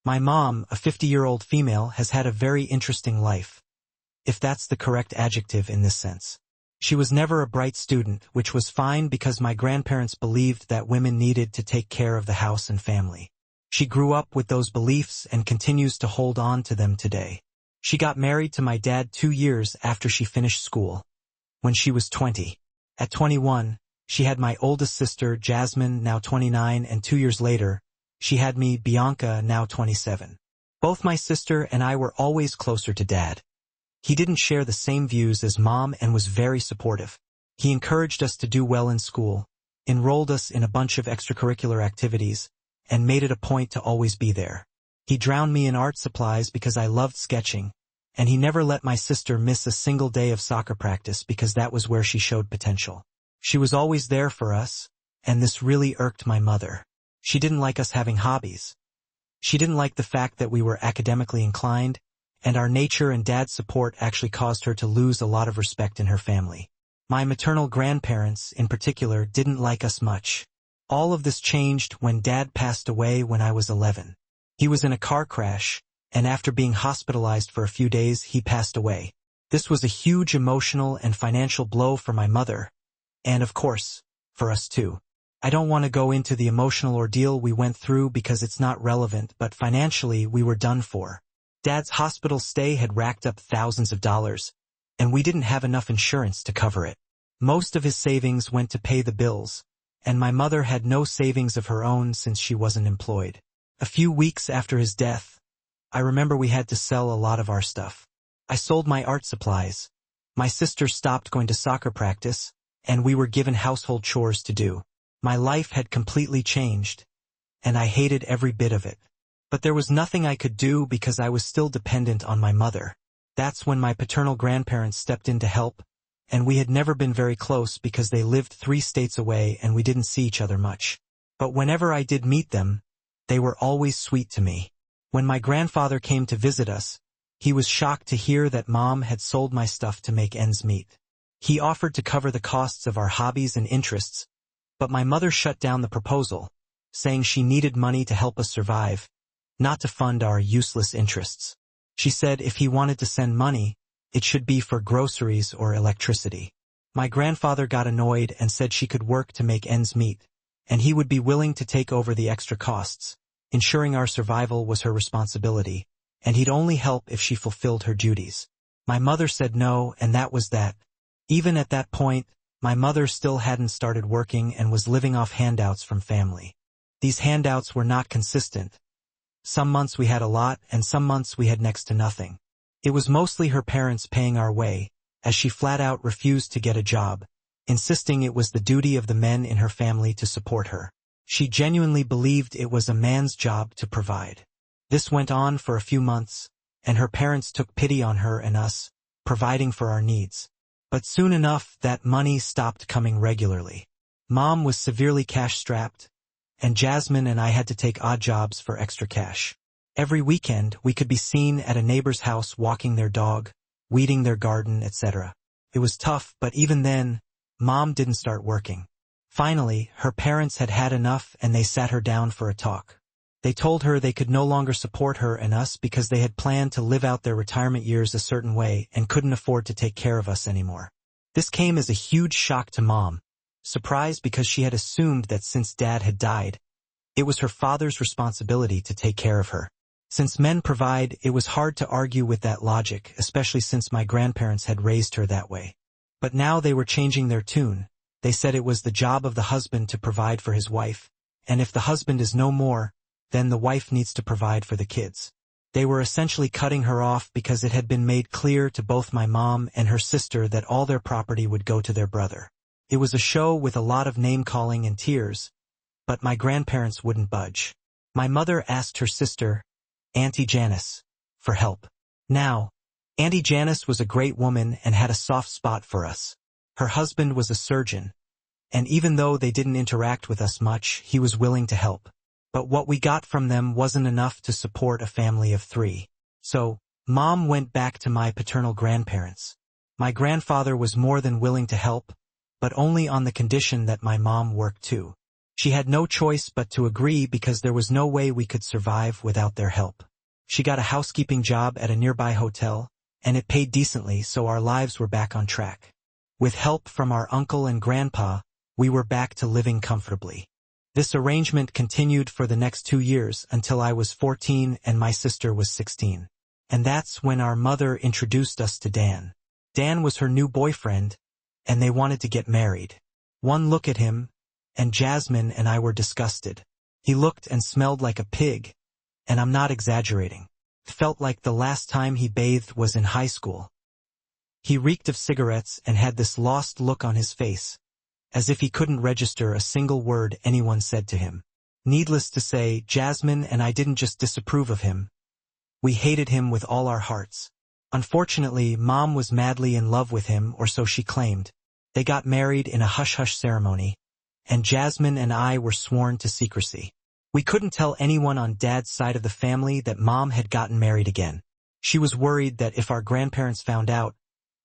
My mom, a 50-year-old female, has had a very interesting life, if that's the correct adjective in this sense. She was never a bright student, which was fine because my grandparents believed that women needed to take care of the house and family. She grew up with those beliefs and continues to hold on to them today. She got married to my dad 2 years after she finished school, when she was 20. At 21, she had my oldest sister, Jasmine, now 29, and 2 years later, she had me, Bianca, now 27. Both my sister and I were always closer to Dad. He didn't share the same views as Mom and was very supportive. He encouraged us to do well in school, enrolled us in a bunch of extracurricular activities, and made it a point to always be there. He drowned me in art supplies because I loved sketching, and he never let my sister miss a single day of soccer practice because that was where she showed potential. She was always there for us, and this really irked my mother. She didn't like us having hobbies. She didn't like the fact that we were academically inclined, and our nature and Dad's support actually caused her to lose a lot of respect in her family. My maternal grandparents, in particular, didn't like us much. All of this changed when Dad passed away when I was 11. He was in a car crash, and after being hospitalized for a few days, he passed away. This was a huge emotional and financial blow for my mother, and of course, for us too. I don't want to go into the emotional ordeal we went through because it's not relevant, but financially we were done for. Dad's hospital stay had racked up thousands of dollars, and we didn't have enough insurance to cover it. Most of his savings went to pay the bills, and my mother had no savings of her own since she wasn't employed. A few weeks after his death, I remember we had to sell a lot of our stuff. I sold my art supplies. My sister stopped going to soccer practice, and we were given household chores to do. My life had completely changed, and I hated every bit of it. But there was nothing I could do because I was still dependent on my mother. That's when my paternal grandparents stepped in to help, and we had never been very close because they lived 3 states away and we didn't see each other much. But whenever I did meet them, they were always sweet to me. When my grandfather came to visit us, he was shocked to hear that Mom had sold my stuff to make ends meet. He offered to cover the costs of our hobbies and interests, but my mother shut down the proposal, saying she needed money to help us survive, not to fund our useless interests. She said if he wanted to send money, it should be for groceries or electricity. My grandfather got annoyed and said she could work to make ends meet, and he would be willing to take over the extra costs. Ensuring our survival was her responsibility, and he'd only help if she fulfilled her duties. My mother said no, and that was that. Even at that point, my mother still hadn't started working and was living off handouts from family. These handouts were not consistent. Some months we had a lot, and some months we had next to nothing. It was mostly her parents paying our way, as she flat out refused to get a job, insisting it was the duty of the men in her family to support her. She genuinely believed it was a man's job to provide. This went on for a few months, and her parents took pity on her and us, providing for our needs. But soon enough, that money stopped coming regularly. Mom was severely cash-strapped, and Jasmine and I had to take odd jobs for extra cash. Every weekend, we could be seen at a neighbor's house walking their dog, weeding their garden, etc. It was tough, but even then, Mom didn't start working. Finally, her parents had had enough and they sat her down for a talk. They told her they could no longer support her and us because they had planned to live out their retirement years a certain way and couldn't afford to take care of us anymore. This came as a huge shock to Mom, surprised because she had assumed that since Dad had died, it was her father's responsibility to take care of her. Since men provide, it was hard to argue with that logic, especially since my grandparents had raised her that way. But now they were changing their tune. They said it was the job of the husband to provide for his wife, and if the husband is no more, then the wife needs to provide for the kids. They were essentially cutting her off because it had been made clear to both my mom and her sister that all their property would go to their brother. It was a show with a lot of name-calling and tears, but my grandparents wouldn't budge. My mother asked her sister, Auntie Janice, for help. Now, Auntie Janice was a great woman and had a soft spot for us. Her husband was a surgeon, and even though they didn't interact with us much, he was willing to help. But what we got from them wasn't enough to support a family of 3. So, Mom went back to my paternal grandparents. My grandfather was more than willing to help, but only on the condition that my mom worked too. She had no choice but to agree because there was no way we could survive without their help. She got a housekeeping job at a nearby hotel, and it paid decently, so our lives were back on track. With help from our uncle and grandpa, we were back to living comfortably. This arrangement continued for the next 2 years until I was 14 and my sister was 16. And that's when our mother introduced us to Dan. Dan was her new boyfriend, and they wanted to get married. One look at him, and Jasmine and I were disgusted. He looked and smelled like a pig, and I'm not exaggerating. It felt like the last time he bathed was in high school. He reeked of cigarettes and had this lost look on his face, as if he couldn't register a single word anyone said to him. Needless to say, Jasmine and I didn't just disapprove of him. We hated him with all our hearts. Unfortunately, Mom was madly in love with him, or so she claimed. They got married in a hush-hush ceremony, and Jasmine and I were sworn to secrecy. We couldn't tell anyone on Dad's side of the family that Mom had gotten married again. She was worried that if our grandparents found out,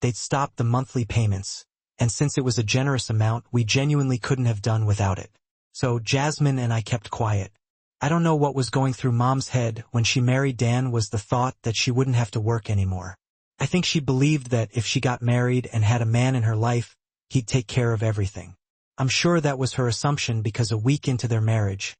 they'd stop the monthly payments, and since it was a generous amount, we genuinely couldn't have done without it. So Jasmine and I kept quiet. I don't know what was going through Mom's head when she married Dan was the thought that she wouldn't have to work anymore. I think she believed that if she got married and had a man in her life, he'd take care of everything. I'm sure that was her assumption because a week into their marriage,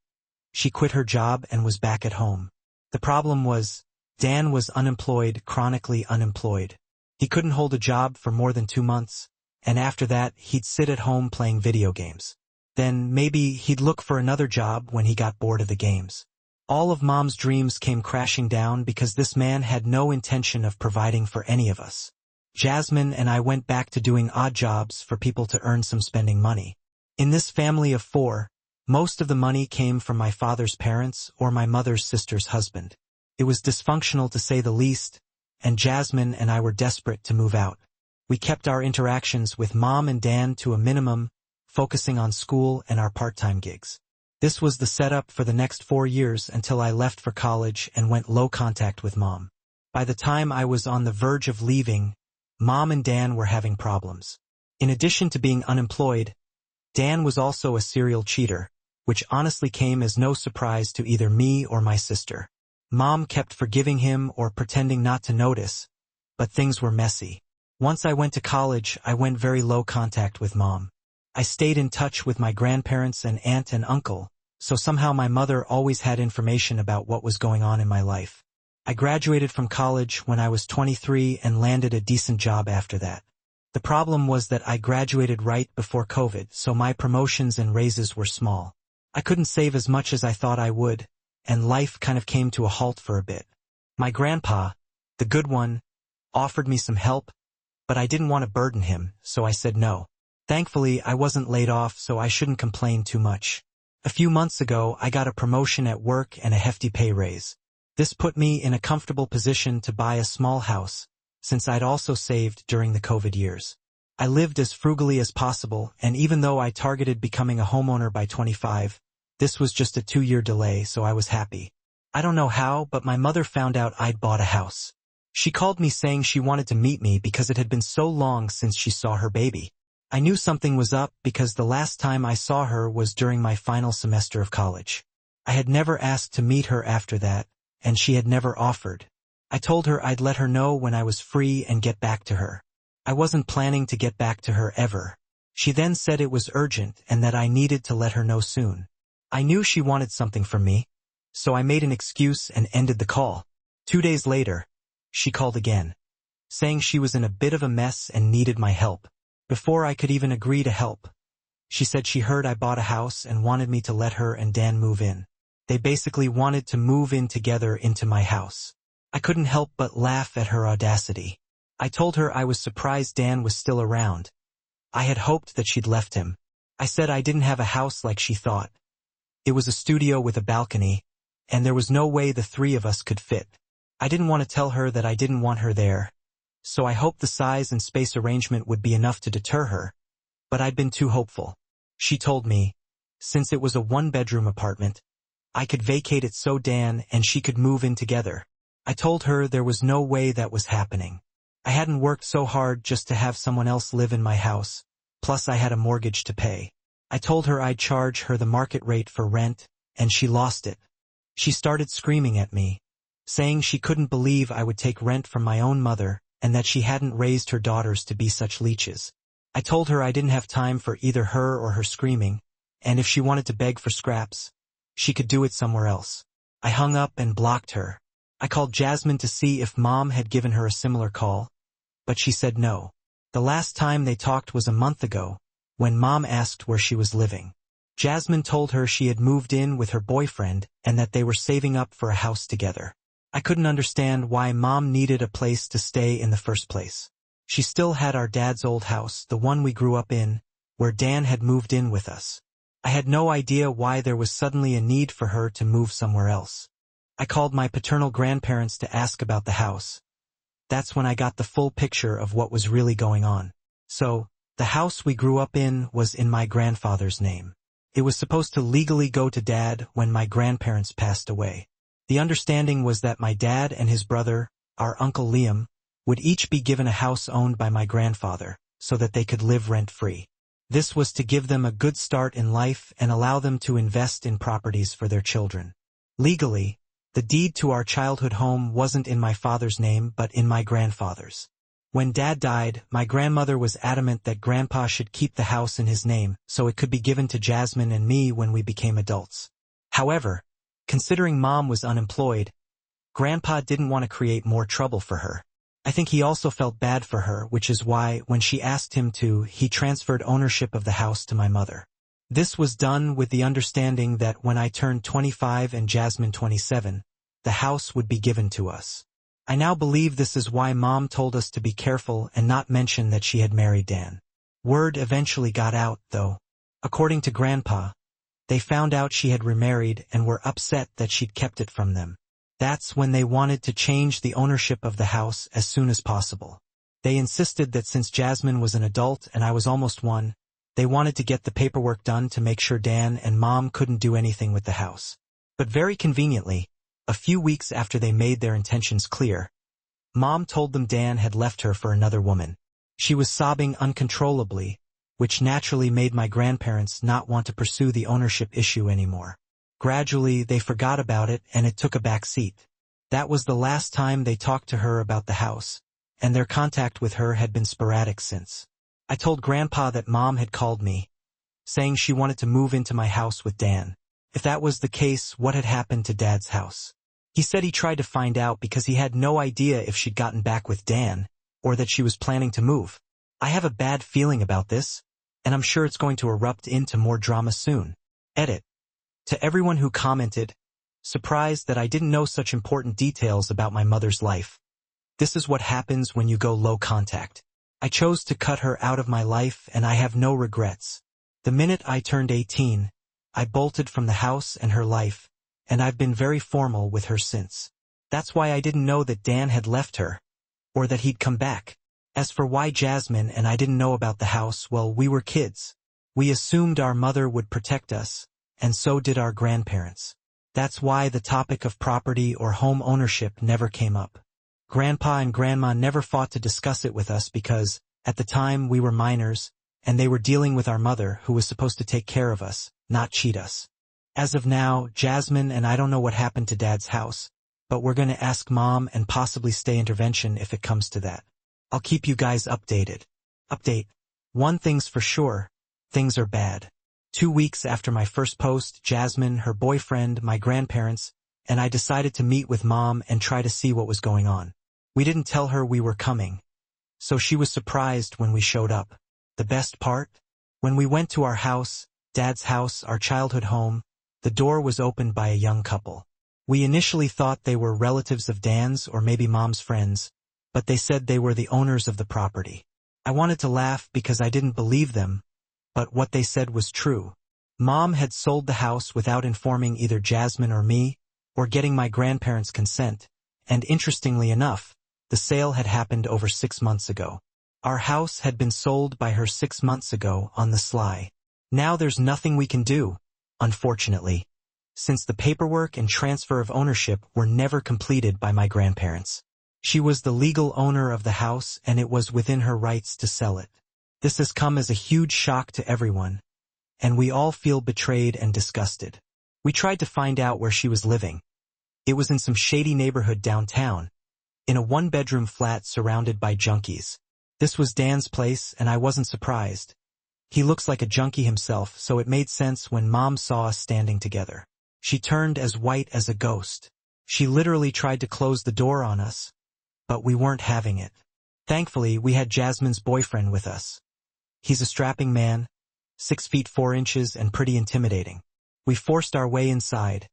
she quit her job and was back at home. The problem was, Dan was unemployed, chronically unemployed. He couldn't hold a job for more than 2 months, and after that, he'd sit at home playing video games. Then maybe he'd look for another job when he got bored of the games. All of Mom's dreams came crashing down because this man had no intention of providing for any of us. Jasmine and I went back to doing odd jobs for people to earn some spending money. In this family of 4, most of the money came from my father's parents or my mother's sister's husband. It was dysfunctional to say the least, and Jasmine and I were desperate to move out. We kept our interactions with Mom and Dan to a minimum, focusing on school and our part-time gigs. This was the setup for the next 4 years until I left for college and went low contact with Mom. By the time I was on the verge of leaving, Mom and Dan were having problems. In addition to being unemployed, Dan was also a serial cheater, which honestly came as no surprise to either me or my sister. Mom kept forgiving him or pretending not to notice, but things were messy. Once I went to college, I went very low contact with Mom. I stayed in touch with my grandparents and aunt and uncle, so somehow my mother always had information about what was going on in my life. I graduated from college when I was 23 and landed a decent job after that. The problem was that I graduated right before COVID, so my promotions and raises were small. I couldn't save as much as I thought I would, and life kind of came to a halt for a bit. My grandpa, the good one, offered me some help, but I didn't want to burden him, so I said no. Thankfully, I wasn't laid off, so I shouldn't complain too much. A few months ago, I got a promotion at work and a hefty pay raise. This put me in a comfortable position to buy a small house, since I'd also saved during the COVID years. I lived as frugally as possible, and even though I targeted becoming a homeowner by 25, this was just a 2-year delay, so I was happy. I don't know how, but my mother found out I'd bought a house. She called me saying she wanted to meet me because it had been so long since she saw her baby. I knew something was up because the last time I saw her was during my final semester of college. I had never asked to meet her after that, and she had never offered. I told her I'd let her know when I was free and get back to her. I wasn't planning to get back to her ever. She then said it was urgent and that I needed to let her know soon. I knew she wanted something from me, so I made an excuse and ended the call. 2 days later, she called again, saying she was in a bit of a mess and needed my help. Before I could even agree to help, she said she heard I bought a house and wanted me to let her and Dan move in. They basically wanted to move in together into my house. I couldn't help but laugh at her audacity. I told her I was surprised Dan was still around. I had hoped that she'd left him. I said I didn't have a house like she thought. It was a studio with a balcony, and there was no way the 3 of us could fit. I didn't want to tell her that I didn't want her there, so I hoped the size and space arrangement would be enough to deter her, but I'd been too hopeful. She told me, since it was a 1-bedroom apartment, I could vacate it so Dan and she could move in together. I told her there was no way that was happening. I hadn't worked so hard just to have someone else live in my house, plus I had a mortgage to pay. I told her I'd charge her the market rate for rent, and she lost it. She started screaming at me, saying she couldn't believe I would take rent from my own mother and that she hadn't raised her daughters to be such leeches. I told her I didn't have time for either her or her screaming, and if she wanted to beg for scraps, she could do it somewhere else. I hung up and blocked her. I called Jasmine to see if Mom had given her a similar call, but she said no. The last time they talked was a month ago, when Mom asked where she was living. Jasmine told her she had moved in with her boyfriend and that they were saving up for a house together. I couldn't understand why Mom needed a place to stay in the first place. She still had our dad's old house, the one we grew up in, where Dan had moved in with us. I had no idea why there was suddenly a need for her to move somewhere else. I called my paternal grandparents to ask about the house. That's when I got the full picture of what was really going on. So, the house we grew up in was in my grandfather's name. It was supposed to legally go to Dad when my grandparents passed away. The understanding was that my dad and his brother, our Uncle Liam, would each be given a house owned by my grandfather, so that they could live rent-free. This was to give them a good start in life and allow them to invest in properties for their children. Legally, the deed to our childhood home wasn't in my father's name but in my grandfather's. When Dad died, my grandmother was adamant that Grandpa should keep the house in his name so it could be given to Jasmine and me when we became adults. However, considering Mom was unemployed, Grandpa didn't want to create more trouble for her. I think he also felt bad for her, which is why, when she asked him to, he transferred ownership of the house to my mother. This was done with the understanding that when I turned 25 and Jasmine 27, the house would be given to us. I now believe this is why Mom told us to be careful and not mention that she had married Dan. Word eventually got out, though. According to Grandpa, they found out she had remarried and were upset that she'd kept it from them. That's when they wanted to change the ownership of the house as soon as possible. They insisted that since Jasmine was an adult and I was almost one, they wanted to get the paperwork done to make sure Dan and Mom couldn't do anything with the house. But very conveniently, a few weeks after they made their intentions clear, Mom told them Dan had left her for another woman. She was sobbing uncontrollably, which naturally made my grandparents not want to pursue the ownership issue anymore. Gradually, they forgot about it and it took a back seat. That was the last time they talked to her about the house, and their contact with her had been sporadic since. I told Grandpa that Mom had called me, saying she wanted to move into my house with Dan. If that was the case, what had happened to Dad's house? He said he tried to find out because he had no idea if she'd gotten back with Dan, or that she was planning to move. I have a bad feeling about this, and I'm sure it's going to erupt into more drama soon. Edit. To everyone who commented, surprised that I didn't know such important details about my mother's life. This is what happens when you go low contact. I chose to cut her out of my life and I have no regrets. The minute I turned 18, I bolted from the house and her life, and I've been very formal with her since. That's why I didn't know that Dan had left her, or that he'd come back. As for why Jasmine and I didn't know about the house, well, we were kids. We assumed our mother would protect us, and so did our grandparents. That's why the topic of property or home ownership never came up. Grandpa and Grandma never fought to discuss it with us because, at the time, we were minors, and they were dealing with our mother who was supposed to take care of us, not cheat us. As of now, Jasmine and I don't know what happened to Dad's house, but we're going to ask Mom and possibly stay intervention if it comes to that. I'll keep you guys updated. Update. One thing's for sure, things are bad. 2 weeks after my first post, Jasmine, her boyfriend, my grandparents, and I decided to meet with Mom and try to see what was going on. We didn't tell her we were coming, so she was surprised when we showed up. The best part? When we went to our house, Dad's house, our childhood home, the door was opened by a young couple. We initially thought they were relatives of Dan's or maybe Mom's friends, but they said they were the owners of the property. I wanted to laugh because I didn't believe them, but what they said was true. Mom had sold the house without informing either Jasmine or me, or getting my grandparents' consent, and interestingly enough, the sale had happened over 6 months ago. Our house had been sold by her 6 months ago on the sly. Now there's nothing we can do, unfortunately, since the paperwork and transfer of ownership were never completed by my grandparents. She was the legal owner of the house and it was within her rights to sell it. This has come as a huge shock to everyone, and we all feel betrayed and disgusted. We tried to find out where she was living. It was in some shady neighborhood downtown, in a one-bedroom flat surrounded by junkies. This was Dan's place, and I wasn't surprised. He looks like a junkie himself, so it made sense when Mom saw us standing together. She turned as white as a ghost. She literally tried to close the door on us, but we weren't having it. Thankfully, we had Jasmine's boyfriend with us. He's a strapping man, 6 feet 4 inches and pretty intimidating. We forced our way inside,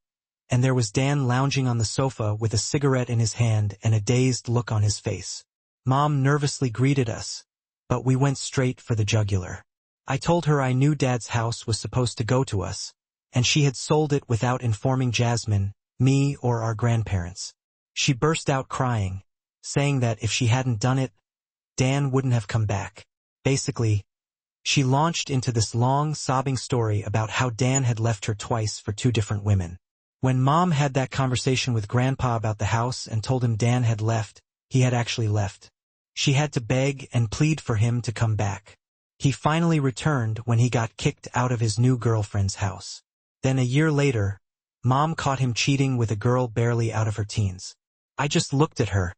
and there was Dan lounging on the sofa with a cigarette in his hand and a dazed look on his face. Mom nervously greeted us, but we went straight for the jugular. I told her I knew Dad's house was supposed to go to us, and she had sold it without informing Jasmine, me, or our grandparents. She burst out crying, saying that if she hadn't done it, Dan wouldn't have come back. Basically, she launched into this long, sobbing story about how Dan had left her twice for 2 different women. When Mom had that conversation with Grandpa about the house and told him Dan had left, he had actually left. She had to beg and plead for him to come back. He finally returned when he got kicked out of his new girlfriend's house. Then a year later, Mom caught him cheating with a girl barely out of her teens. I just looked at her,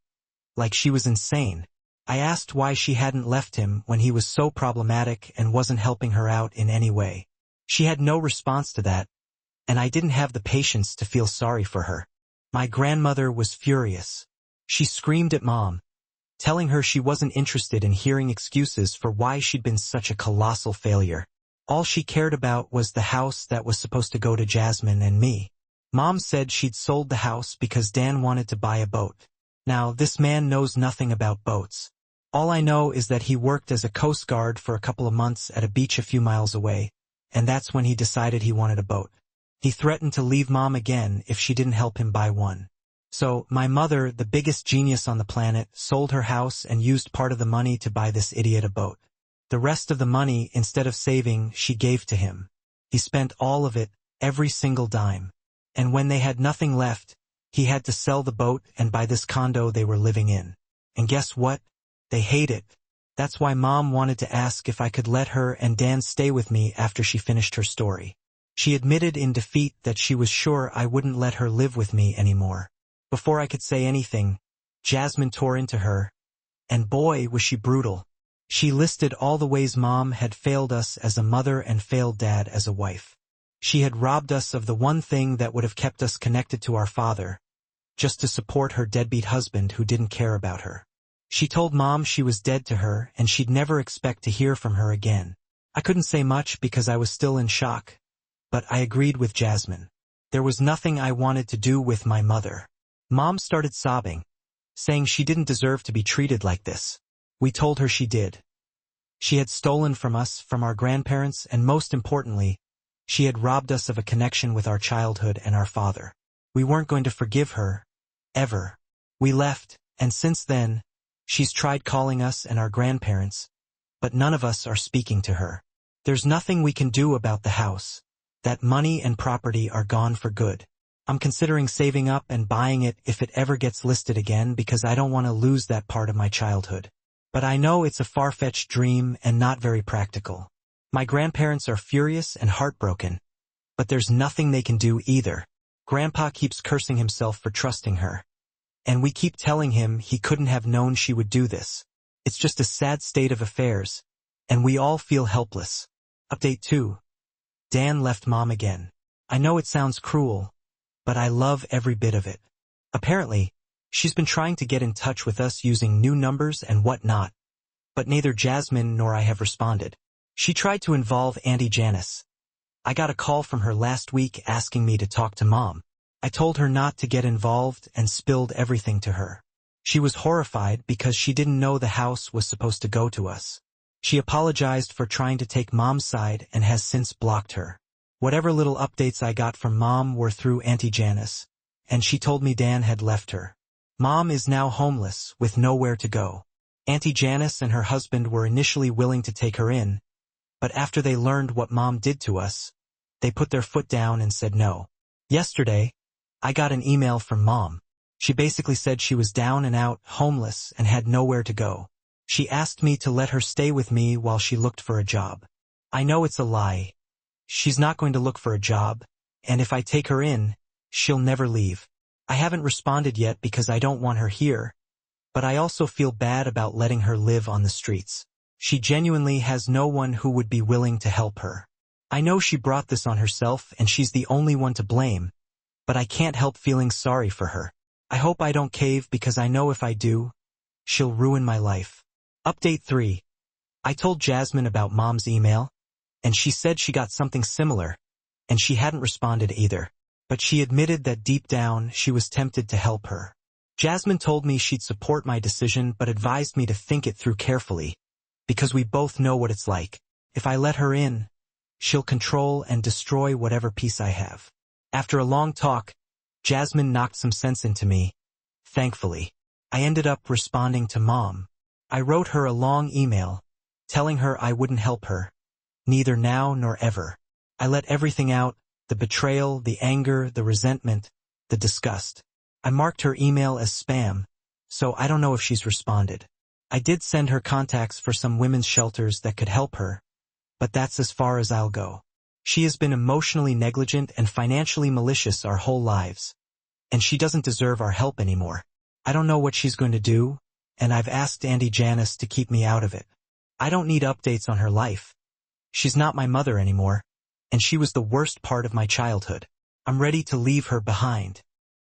like she was insane. I asked why she hadn't left him when he was so problematic and wasn't helping her out in any way. She had no response to that, and I didn't have the patience to feel sorry for her. My grandmother was furious. She screamed at Mom, telling her she wasn't interested in hearing excuses for why she'd been such a colossal failure. All she cared about was the house that was supposed to go to Jasmine and me. Mom said she'd sold the house because Dan wanted to buy a boat. Now, this man knows nothing about boats. All I know is that he worked as a Coast Guard for a couple of months at a beach a few miles away, and that's when he decided he wanted a boat. He threatened to leave Mom again if she didn't help him buy one. So, my mother, the biggest genius on the planet, sold her house and used part of the money to buy this idiot a boat. The rest of the money, instead of saving, she gave to him. He spent all of it, every single dime. And when they had nothing left, he had to sell the boat and buy this condo they were living in. And guess what? They hate it. That's why Mom wanted to ask if I could let her and Dan stay with me after she finished her story. She admitted in defeat that she was sure I wouldn't let her live with me anymore. Before I could say anything, Jasmine tore into her, and boy, was she brutal. She listed all the ways Mom had failed us as a mother and failed Dad as a wife. She had robbed us of the one thing that would have kept us connected to our father, just to support her deadbeat husband who didn't care about her. She told Mom she was dead to her and she'd never expect to hear from her again. I couldn't say much because I was still in shock, but I agreed with Jasmine. There was nothing I wanted to do with my mother. Mom started sobbing, saying she didn't deserve to be treated like this. We told her she did. She had stolen from us, from our grandparents, and most importantly, she had robbed us of a connection with our childhood and our father. We weren't going to forgive her, ever. We left, and since then, she's tried calling us and our grandparents, but none of us are speaking to her. There's nothing we can do about the house. That money and property are gone for good. I'm considering saving up and buying it if it ever gets listed again because I don't want to lose that part of my childhood. But I know it's a far-fetched dream and not very practical. My grandparents are furious and heartbroken, but there's nothing they can do either. Grandpa keeps cursing himself for trusting her. And we keep telling him he couldn't have known she would do this. It's just a sad state of affairs, and we all feel helpless. Update 2. Dan left Mom again. I know it sounds cruel, but I love every bit of it. Apparently, she's been trying to get in touch with us using new numbers and whatnot, but neither Jasmine nor I have responded. She tried to involve Auntie Janice. I got a call from her last week asking me to talk to Mom. I told her not to get involved and spilled everything to her. She was horrified because she didn't know the house was supposed to go to us. She apologized for trying to take Mom's side and has since blocked her. Whatever little updates I got from Mom were through Auntie Janice, and she told me Dan had left her. Mom is now homeless with nowhere to go. Auntie Janice and her husband were initially willing to take her in, but after they learned what Mom did to us, they put their foot down and said no. Yesterday, I got an email from Mom. She basically said she was down and out, homeless, and had nowhere to go. She asked me to let her stay with me while she looked for a job. I know it's a lie. She's not going to look for a job, and if I take her in, she'll never leave. I haven't responded yet because I don't want her here, but I also feel bad about letting her live on the streets. She genuinely has no one who would be willing to help her. I know she brought this on herself and she's the only one to blame, but I can't help feeling sorry for her. I hope I don't cave because I know if I do, she'll ruin my life. Update 3. I told Jasmine about Mom's email, and she said she got something similar, and she hadn't responded either. But she admitted that deep down she was tempted to help her. Jasmine told me she'd support my decision but advised me to think it through carefully, because we both know what it's like. If I let her in, she'll control and destroy whatever peace I have. After a long talk, Jasmine knocked some sense into me. Thankfully, I ended up responding to Mom. I wrote her a long email, telling her I wouldn't help her, neither now nor ever. I let everything out, the betrayal, the anger, the resentment, the disgust. I marked her email as spam, so I don't know if she's responded. I did send her contacts for some women's shelters that could help her, but that's as far as I'll go. She has been emotionally negligent and financially malicious our whole lives, and she doesn't deserve our help anymore. I don't know what she's going to do, and I've asked Auntie Janice to keep me out of it. I don't need updates on her life. She's not my mother anymore, and she was the worst part of my childhood. I'm ready to leave her behind.